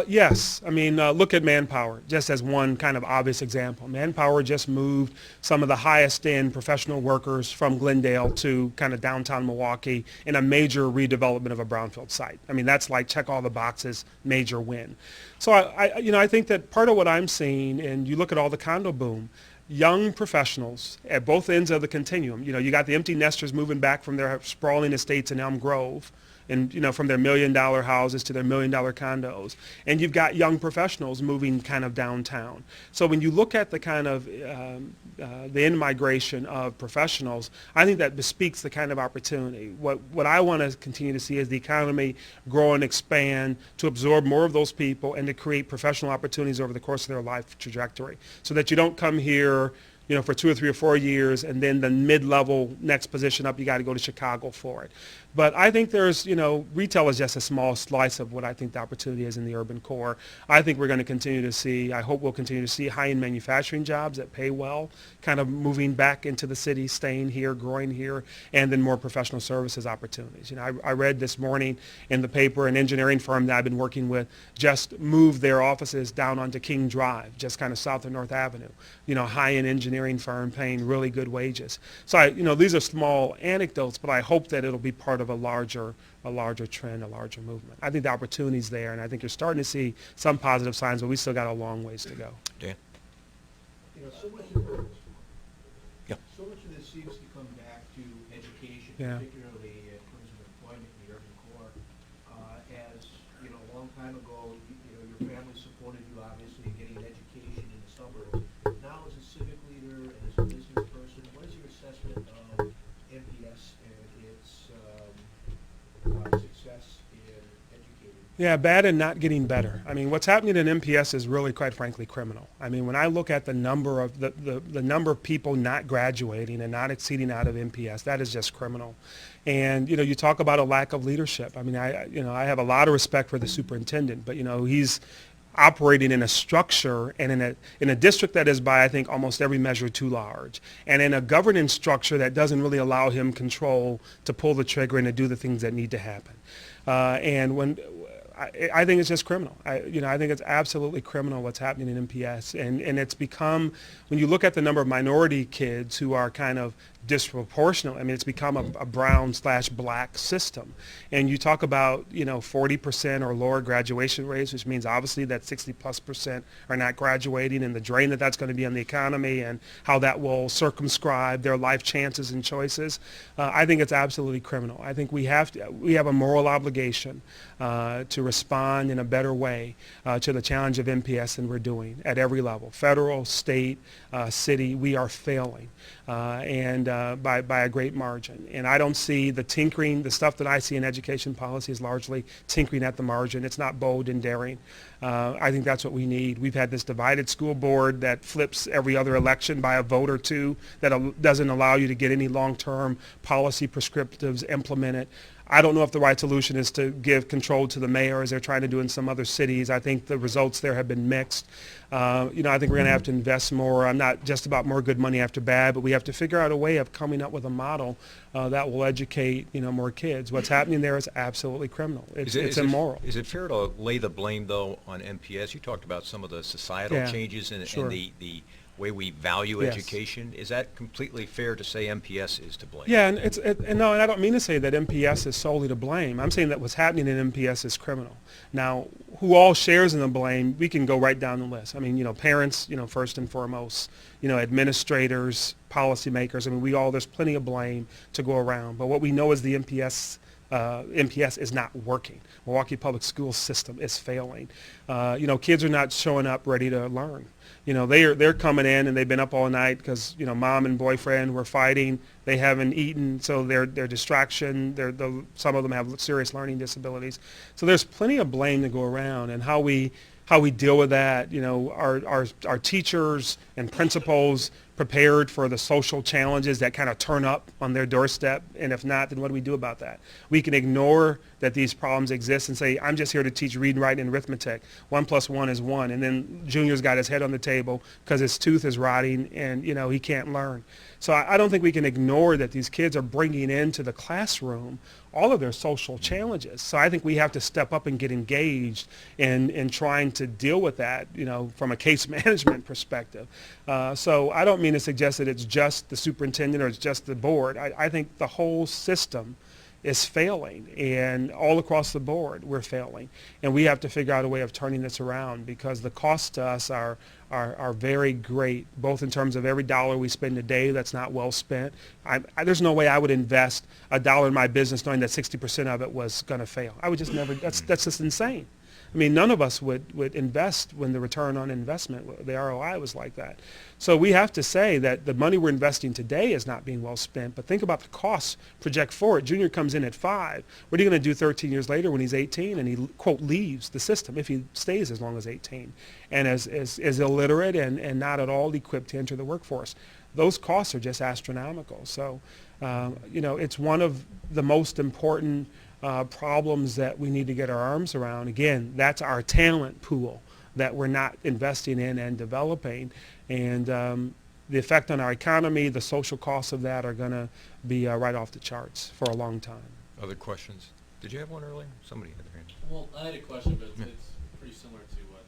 Yes. I mean, look at Manpower, just as one kind of obvious example. Manpower just moved some of the highest end professional workers from Glendale to kind of downtown Milwaukee in a major redevelopment of a brownfield site. I mean, that's like check all the boxes, major win. So I think that part of what I'm seeing, and you look at all the condo boom, young professionals at both ends of the continuum. You got the empty nesters moving back from their sprawling estates in Elm Grove, and from their $1 million houses to their $1 million condos, and you've got young professionals moving kind of downtown. So when you look at the kind of the in-migration of professionals, I think that bespeaks the kind of opportunity. What I want to continue to see is the economy grow and expand to absorb more of those people and to create professional opportunities over the course of their life trajectory, so that you don't come here for 2 or 3 or 4 years, and then the mid-level next position up, you got to go to Chicago for it. But I think there's, retail is just a small slice of what I think the opportunity is in the urban core. I think we're going to continue to see, I hope we'll continue to see high-end manufacturing jobs that pay well, kind of moving back into the city, staying here, growing here, and then more professional services opportunities. I read this morning in the paper an engineering firm that I've been working with just moved their offices down onto King Drive, just kind of south of North Avenue. High-end engineering firm paying really good wages. So these are small anecdotes, but I hope that it'll be part of a larger trend, a larger movement. I think the opportunity's there, and I think you're starting to see some positive signs, but we still got a long ways to go. Dan? So much of Yeah. so much of this seems to come back to education, Yeah. particularly in terms of employment in the urban core. As a long time ago, your family supported you obviously in getting an education in the suburbs. Now, as a civic leader and as a business person, what is your assessment of MPS and its success in educating? Yeah, bad and not getting better. I mean, what's happening in MPS is really, quite frankly, criminal. I mean, when I look at the number of the number of people not graduating and not exceeding out of MPS, that is just criminal. And you talk about a lack of leadership. I mean, I have a lot of respect for the superintendent, but he's operating in a structure and in a district that is by, I think, almost every measure too large, and in a governance structure that doesn't really allow him control to pull the trigger and to do the things that need to happen. And when I think it's just criminal. I think it's absolutely criminal what's happening in MPS, and it's become, when you look at the number of minority kids who are kind of disproportionate. I mean, it's become a brown/black system. And you talk about, 40% or lower graduation rates, which means obviously that 60+% are not graduating, and the drain that's going to be on the economy and how that will circumscribe their life chances and choices. I think it's absolutely criminal. I think we have a moral obligation to respond in a better way to the challenge of MPS than we're doing at every level. Federal, state, city, we are failing. And by a great margin. And I don't see the tinkering, the stuff that I see in education policy is largely tinkering at the margin. It's not bold and daring. I think that's what we need. We've had this divided school board that flips every other election by a vote or two, that doesn't allow you to get any long-term policy prescriptives implemented. I don't know if the right solution is to give control to the mayor, as they're trying to do in some other cities. I think the results there have been mixed. I think we're going to have to invest more. I'm not just about more good money after bad, but we have to figure out a way of coming up with a model that will educate, more kids. What's happening there is absolutely criminal. It's immoral. Is it fair to lay the blame, though, on MPS? You talked about some of the societal changes and the way we value education. Is that completely fair to say MPS is to blame? Yeah, and and I don't mean to say that MPS is solely to blame. I'm saying that what's happening in MPS is criminal. Now, who all shares in the blame, we can go right down the list. I mean, parents, first and foremost, administrators, policymakers. I mean, there's plenty of blame to go around. But what we know is the MPS MPS is not working. Milwaukee Public School system is failing. Kids are not showing up ready to learn. They're coming in and they've been up all night because mom and boyfriend were fighting. They haven't eaten, so they're distraction. Some of them have serious learning disabilities. So there's plenty of blame to go around, and how we deal with that. Our teachers and principals prepared for the social challenges that kind of turn up on their doorstep, and if not, then what do we do about that? We can ignore that these problems exist and say, I'm just here to teach reading, writing, and arithmetic. 1 + 1 is 1, and then Junior's got his head on the table because his tooth is rotting and he can't learn. So I don't think we can ignore that these kids are bringing into the classroom all of their social challenges. So I think we have to step up and get engaged in trying to deal with that, from a case management perspective. So I don't mean to suggest that it's just the superintendent or it's just the board. I think the whole system is failing, and all across the board we're failing, and we have to figure out a way of turning this around, because the costs to us are very great, both in terms of every dollar we spend a day that's not well spent. There's no way I would invest $1 in my business knowing that 60% of it was going to fail. I would just never. That's just insane. I mean, none of us would invest when the return on investment, the ROI, was like that. So we have to say that the money we're investing today is not being well spent, but think about the costs project forward. Junior comes in at 5. What are you going to do 13 years later when he's 18 and he, quote, leaves the system, if he stays as long as 18, and is illiterate and not at all equipped to enter the workforce? Those costs are just astronomical. So, it's one of the most important problems that we need to get our arms around. Again, that's our talent pool that we're not investing in and developing. And the effect on our economy, the social costs of that are going to be right off the charts for a long time. Other questions? Did you have one earlier? Somebody had their hand. Well, I had a question, but it's pretty similar to what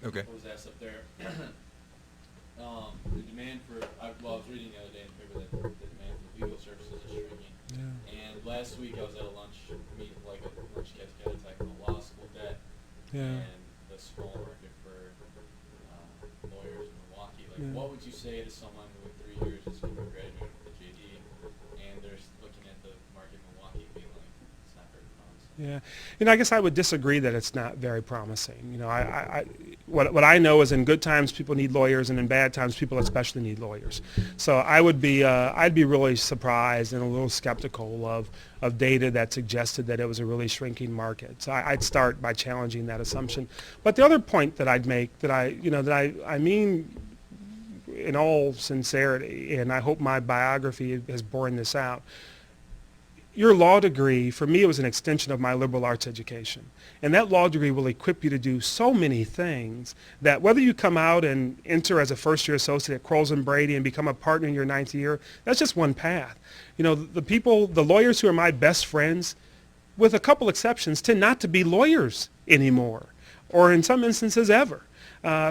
Okay. was asked up there. The demand for, I was reading the other day in the paper that the demand for legal services is shrinking. Yeah. And last week I was at a lunch meet, like a lunch get-together type of law school debt, Yeah. and the small market for lawyers in Milwaukee. Like, Yeah. what would you say to someone who in 3 years is going to graduate with a JD, and they're looking at the market in Milwaukee and being like, it's not very promising? Yeah, I guess I would disagree that it's not very promising. What I know is in good times people need lawyers, and in bad times people especially need lawyers. So I'd be really surprised and a little skeptical of data that suggested that it was a really shrinking market. So I'd start by challenging that assumption. But the other point that I'd make that I mean in all sincerity, and I hope my biography has borne this out. Your law degree, for me, it was an extension of my liberal arts education. And that law degree will equip you to do so many things that whether you come out and enter as a first-year associate at Quarles and Brady and become a partner in your 9th year, that's just one path. The lawyers who are my best friends, with a couple exceptions, tend not to be lawyers anymore, or in some instances ever.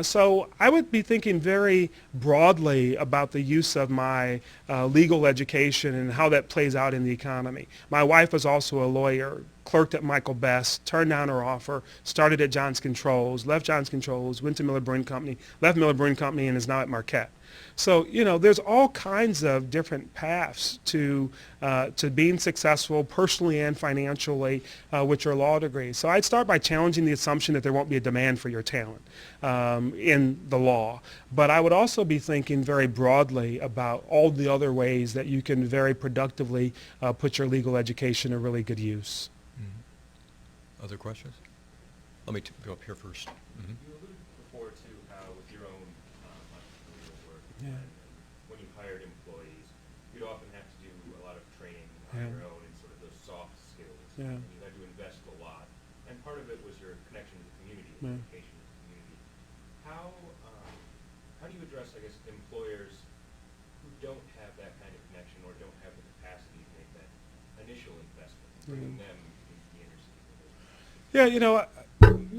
So I would be thinking very broadly about the use of my legal education and how that plays out in the economy. My wife was also a lawyer, clerked at Michael Best, turned down her offer, started at Johns Controls, left Johns Controls, went to Miller Brewing Company, left Miller Brewing Company, and is now at Marquette. So, there's all kinds of different paths to being successful personally and financially with your law degree. So I'd start by challenging the assumption that there won't be a demand for your talent in the law. But I would also be thinking very broadly about all the other ways that you can very productively put your legal education to really good use. Mm-hmm. Other questions? Let me go up here first. Mm-hmm. You alluded before to how with your own entrepreneurial work, Yeah. and when you hired employees, you'd often have to do a lot of training on Yeah. your own and sort of those soft skills. Yeah. And you had to invest a lot. And part of it was your connection to the community, Yeah. education to the community. How do you address, I guess, employers who don't have that kind of connection or don't have the capacity to make that initial investment, bringing them into the inner city? Yeah,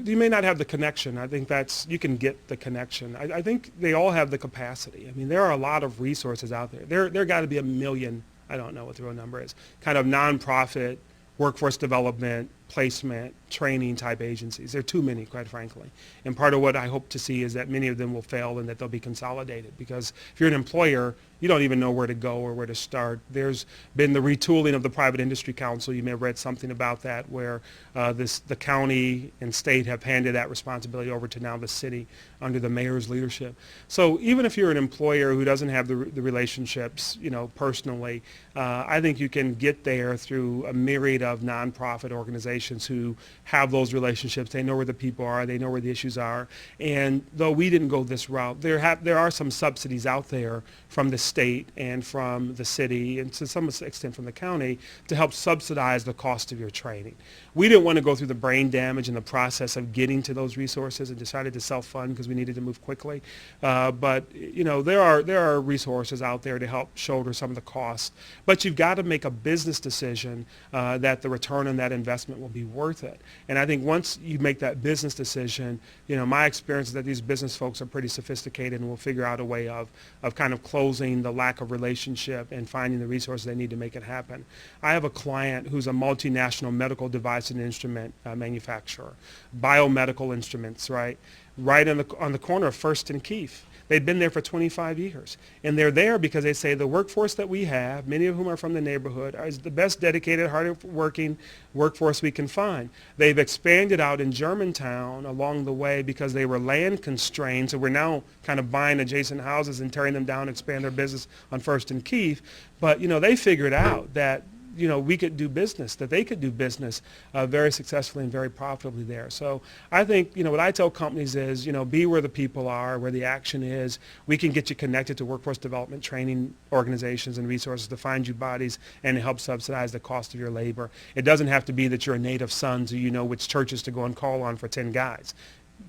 you may not have the connection. I think you can get the connection. I think they all have the capacity. I mean, there are a lot of resources out there. There got to be 1 million, I don't know what the real number is, kind of nonprofit workforce development placement, training type agencies. There are too many, quite frankly. And part of what I hope to see is that many of them will fail and that they'll be consolidated. Because if you're an employer, you don't even know where to go or where to start. There's been the retooling of the Private Industry Council. You may have read something about that, where the county and state have handed that responsibility over to now the city under the mayor's leadership. So even if you're an employer who doesn't have the relationships, personally, I think you can get there through a myriad of nonprofit organizations who have those relationships. They know where the people are. They know where the issues are. And though we didn't go this route, there are some subsidies out there from the state and from the city and to some extent from the county to help subsidize the cost of your training. We didn't want to go through the brain damage in the process of getting to those resources and decided to self-fund because we needed to move quickly. But there are resources out there to help shoulder some of the costs. But you've got to make a business decision that the return on that investment will be worth it. And I think once you make that business decision, my experience is that these business folks are pretty sophisticated and will figure out a way of kind of closing the lack of relationship and finding the resources they need to make it happen. I have a client who's a multinational medical device and instrument manufacturer, biomedical instruments, right on the corner of First and Keefe. They've been there for 25 years. And they're there because they say the workforce that we have, many of whom are from the neighborhood, is the best dedicated, hard-working workforce we can find. They've expanded out in Germantown along the way because they were land constrained. So we're now kind of buying adjacent houses and tearing them down to expand their business on First and Keefe. But, they figured out that we could do business, that they could do business very successfully and very profitably there. So I think, what I tell companies is, be where the people are, where the action is. We can get you connected to workforce development training organizations and resources to find you bodies and to help subsidize the cost of your labor. It doesn't have to be that you're a native son so you know which churches to go and call on for 10 guys.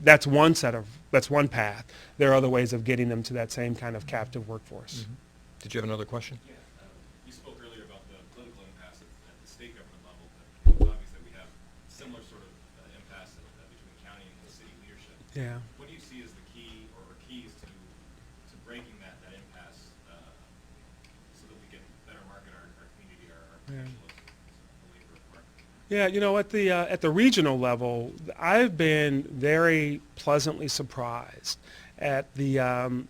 That's one path. There are other ways of getting them to that same kind of captive workforce. Mm-hmm. Did you have another question? Yeah, you spoke earlier about the political impasse at the state government level, but it's obvious that we have similar sort of impasse between county and the city leadership. Yeah. What do you see as the key or keys to breaking that impasse so that we can better market our community, our potential of the labor market? Yeah, at the regional level, I've been very pleasantly surprised at the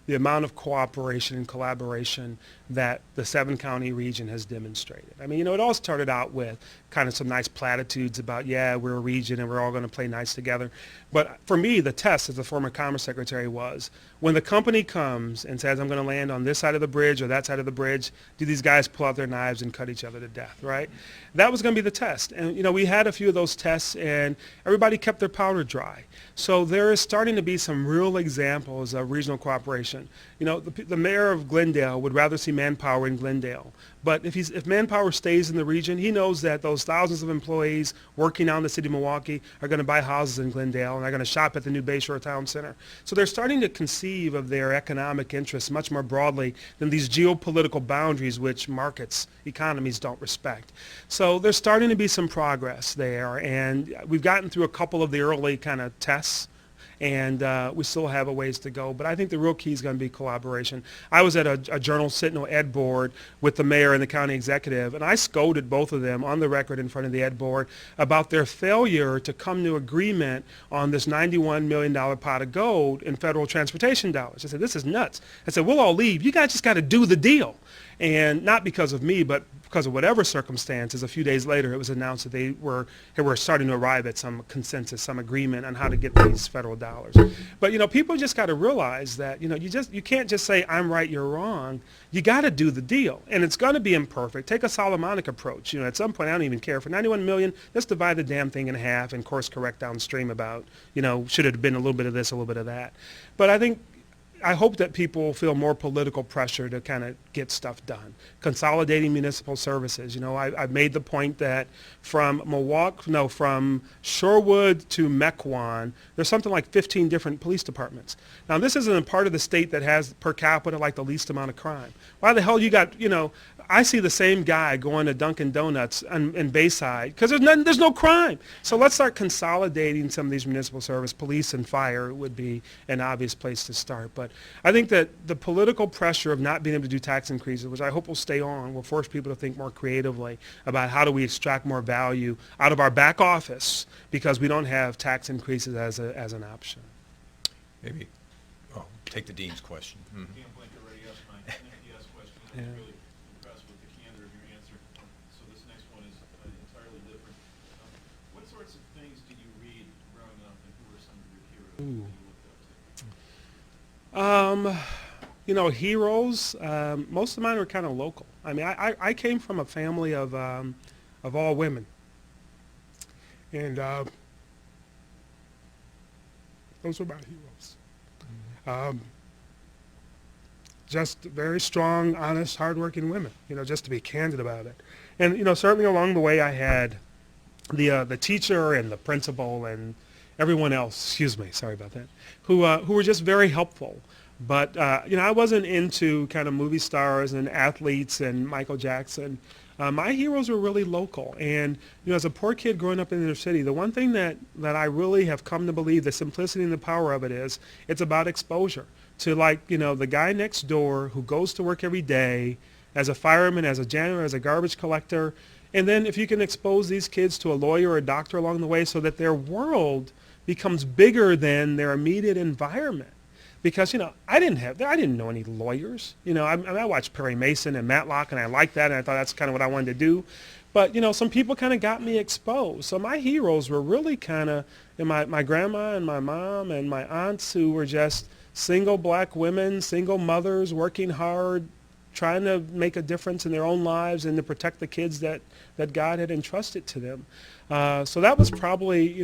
amount of cooperation and collaboration that the 7-county region has demonstrated. I mean, it all started out with kind of some nice platitudes about, we're a region and we're all going to play nice together. But for me, the test, as the former Commerce Secretary was, when the company comes and says, I'm going to land on this side of the bridge or that side of the bridge, do these guys pull out their knives and cut each other to death, right? That was going to be the test. And, we had a few of those tests and everybody kept their powder dry. So there is starting to be some real examples of regional cooperation. The mayor of Glendale would rather see manpower in Glendale. But if manpower stays in the region, he knows that those thousands of employees working out in the city of Milwaukee are going to buy houses in Glendale and are going to shop at the new Bayshore Town Center. So they're starting to conceive of their economic interests much more broadly than these geopolitical boundaries which markets, economies don't respect. So there's starting to be some progress there, and we've gotten through a couple of the early kind of tests. And we still have a ways to go. But I think the real key is going to be collaboration. I was at a Journal Sentinel Ed board with the mayor and the county executive, and I scolded both of them on the record in front of the Ed board about their failure to come to agreement on this $91 million pot of gold in federal transportation dollars. I said, this is nuts. I said, we'll all leave. You guys just got to do the deal. And not because of me, but because of whatever circumstances, a few days later it was announced that they were starting to arrive at some consensus, some agreement on how to get these federal dollars. But people just got to realize that you can't just say I'm right, you're wrong. You got to do the deal, and it's going to be imperfect. Take a Solomonic approach. At some point I don't even care. For 91 million, let's divide the damn thing in half and course correct downstream about should it have been a little bit of this, a little bit of that. But I hope that people feel more political pressure to kind of get stuff done. Consolidating municipal services. I've made the point that from Shorewood to Mequon, there's something like 15 different police departments. Now, this isn't a part of the state that has per capita like the least amount of crime. Why the hell you got, I see the same guy going to Dunkin' Donuts in Bayside because there's no crime. So let's start consolidating some of these municipal service. Police and fire would be an obvious place to start. But I think that the political pressure of not being able to do tax increases, which I hope will stay on, will force people to think more creatively about how do we extract more value out of our back office because we don't have tax increases as an option. Maybe, take the dean's question. Mhm. Dan Blink already asked my NFDS question, and I was really impressed with the candor of your answer. So this next one is entirely different. What sorts of things did you read growing up, and who were some of your heroes that you looked up to? Heroes, most of mine were kind of local. I mean, I came from a family of all women. And those were my heroes. Just very strong, honest, hardworking women, just to be candid about it. And, certainly along the way I had the teacher and the principal and everyone else, excuse me, sorry about that, who were just very helpful. But, I wasn't into kind of movie stars and athletes and Michael Jackson. My heroes were really local. And, as a poor kid growing up in the inner city, the one thing that I really have come to believe, the simplicity and the power of it is, it's about exposure to the guy next door who goes to work every day as a fireman, as a janitor, as a garbage collector. And then if you can expose these kids to a lawyer or a doctor along the way so that their world becomes bigger than their immediate environment. Because, I didn't know any lawyers. I watched Perry Mason and Matlock, and I liked that, and I thought that's kind of what I wanted to do. But, some people kind of got me exposed. So my heroes were really kind of my grandma and my mom and my aunts who were just single black women, single mothers, working hard, trying to make a difference in their own lives and to protect the kids that God had entrusted to them. So that was probably,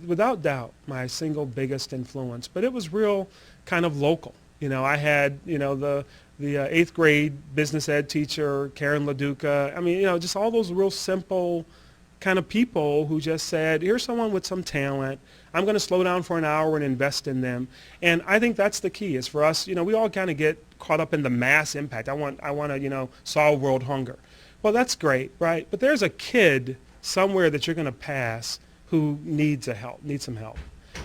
without doubt, my single biggest influence. But it was real kind of local. I had, the 8th grade business ed teacher, Karen LaDuca. I mean, just all those real simple kind of people who just said, here's someone with some talent. I'm going to slow down for an hour and invest in them. And I think that's the key is for us, we all kind of get caught up in the mass impact. I want to, solve world hunger. Well, that's great, right? But there's a kid somewhere that you're going to pass who needs some help.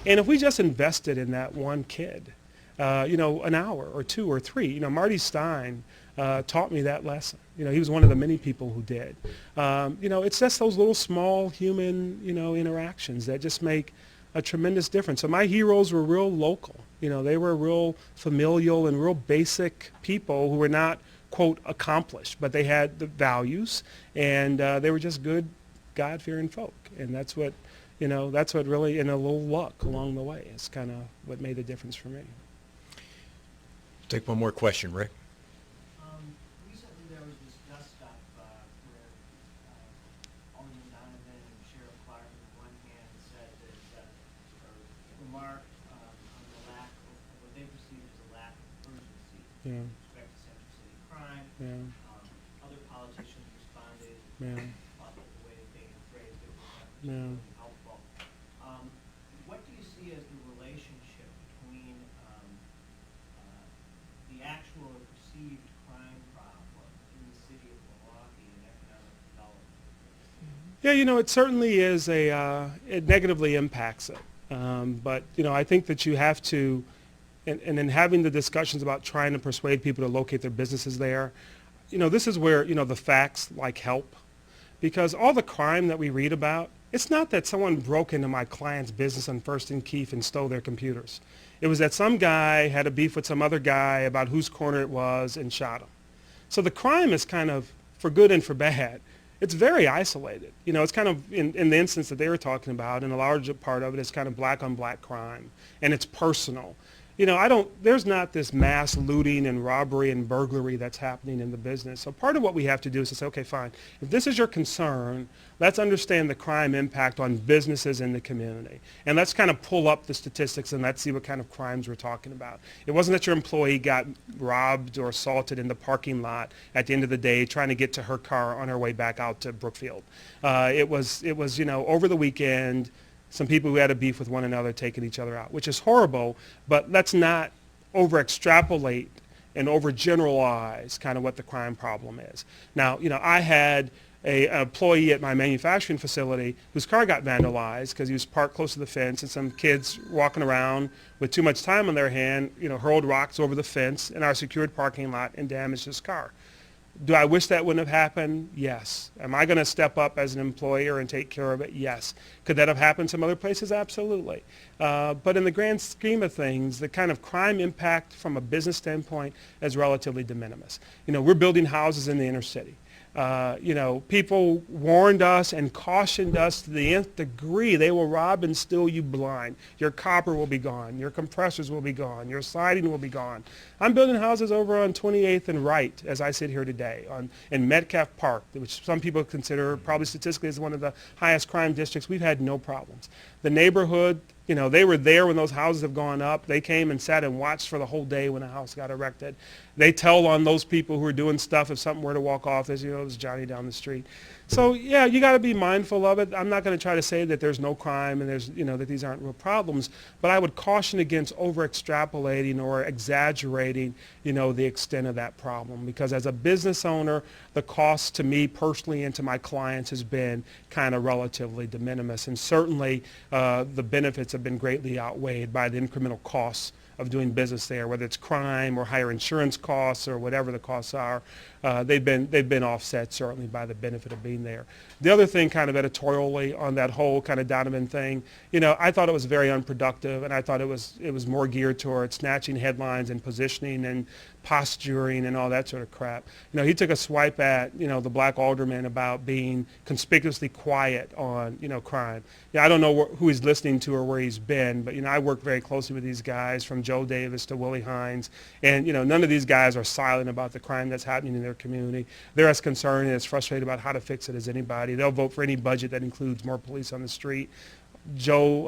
And if we just invested in that one kid, an hour or 2 or 3, Marty Stein taught me that lesson. He was one of the many people who did. It's just those little small human, interactions that just make a tremendous difference. So my heroes were real local. They were real familial and real basic people who were not, quote, accomplished, but they had the values, and they were just good, God-fearing folk. And that's what really, and a little luck along the way is kind of what made the difference for me. Take one more question, Rick. Recently there was this dust up where Alderman Donovan and Sheriff Clark on one hand said that, or remarked on the lack of what they perceived as a lack of urgency Yeah. with respect to Central City crime. Yeah. Other politicians responded, Yeah. thought that the way that they phrased it was not Yeah. particularly helpful. What do you see as the relationship between the actual or perceived crime problem in the city of Milwaukee and economic development? Yeah, it certainly is it negatively impacts it. But, I think that you have to, and in having the discussions about trying to persuade people to locate their businesses there, this is where, the facts help. Because all the crime that we read about, it's not that someone broke into my client's business on First and Keefe and stole their computers. It was that some guy had a beef with some other guy about whose corner it was and shot him. So the crime is kind of, for good and for bad, it's very isolated. It's kind of, in the instance that they were talking about, and a large part of it is kind of black on black crime, and it's personal. There's not this mass looting and robbery and burglary that's happening in the business. So part of what we have to do is to say, okay, fine, if this is your concern, let's understand the crime impact on businesses in the community. And let's kind of pull up the statistics and let's see what kind of crimes we're talking about. It wasn't that your employee got robbed or assaulted in the parking lot at the end of the day trying to get to her car on her way back out to Brookfield. It was over the weekend, some people who had a beef with one another taking each other out, which is horrible, but let's not over extrapolate and overgeneralize kind of what the crime problem is. Now, I had an employee at my manufacturing facility whose car got vandalized because he was parked close to the fence, and some kids walking around with too much time on their hand, hurled rocks over the fence in our secured parking lot and damaged his car. Do I wish that wouldn't have happened? Yes. Am I going to step up as an employer and take care of it? Yes. Could that have happened some other places? Absolutely. But in the grand scheme of things, the kind of crime impact from a business standpoint is relatively de minimis. We're building houses in the inner city. People warned us and cautioned us to the nth degree. They will rob and steal you blind. Your copper will be gone. Your compressors will be gone. Your siding will be gone. I'm building houses over on 28th and Wright as I sit here today in Metcalf Park, which some people consider probably statistically as one of the highest crime districts. We've had no problems. The neighborhood, they were there when those houses have gone up. They came and sat and watched for the whole day when a house got erected. They tell on those people who are doing stuff if something were to walk off as, there's Johnny down the street. So, yeah, you got to be mindful of it. I'm not going to try to say that there's no crime and there's, that these aren't real problems, but I would caution against over-extrapolating or exaggerating, the extent of that problem, because as a business owner, the cost to me personally and to my clients has been kind of relatively de minimis, and certainly the benefits have been greatly outweighed by the incremental costs of doing business there, whether it's crime or higher insurance costs or whatever the costs are. They've been offset certainly by the benefit of being there. The other thing, kind of editorially on that whole kind of Donovan thing, I thought it was very unproductive, and I thought it was more geared towards snatching headlines and positioning and posturing and all that sort of crap. He took a swipe at the black alderman about being conspicuously quiet on crime. I don't know who he's listening to or where he's been, but I work very closely with these guys, from Joe Davis to Willie Hines, and none of these guys are silent about the crime that's happening in their community. They're as concerned and as frustrated about how to fix it as anybody. They'll vote for any budget that includes more police on the street. Alderman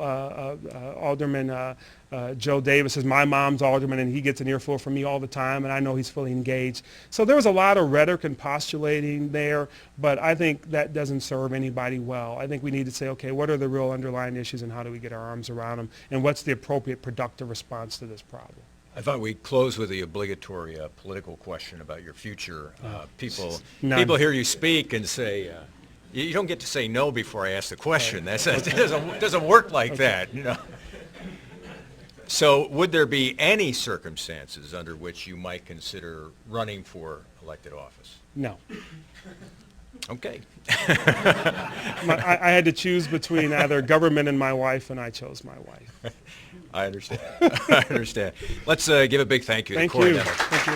Joe Davis is my mom's alderman, and he gets an earful from me all the time, and I know he's fully engaged. So there was a lot of rhetoric and postulating there, but I think that doesn't serve anybody well. I think we need to say, okay, what are the real underlying issues and how do we get our arms around them, and what's the appropriate productive response to this problem? I thought we'd close with the obligatory political question about your future. People hear you speak and say, you don't get to say no before I ask the question. It doesn't work like that. So would there be any circumstances under which you might consider running for elected office? No. Okay. I had to choose between either government and my wife, and I chose my wife. I understand. I understand. Let's give a big thank you to Cory Nettles. Thank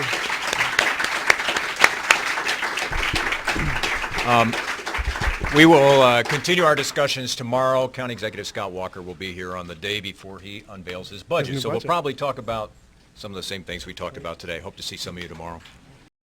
you. We will continue our discussions tomorrow. County Executive Scott Walker will be here on the day before he unveils his budget. So we'll probably talk about some of the same things we talked about today. Hope to see some of you tomorrow.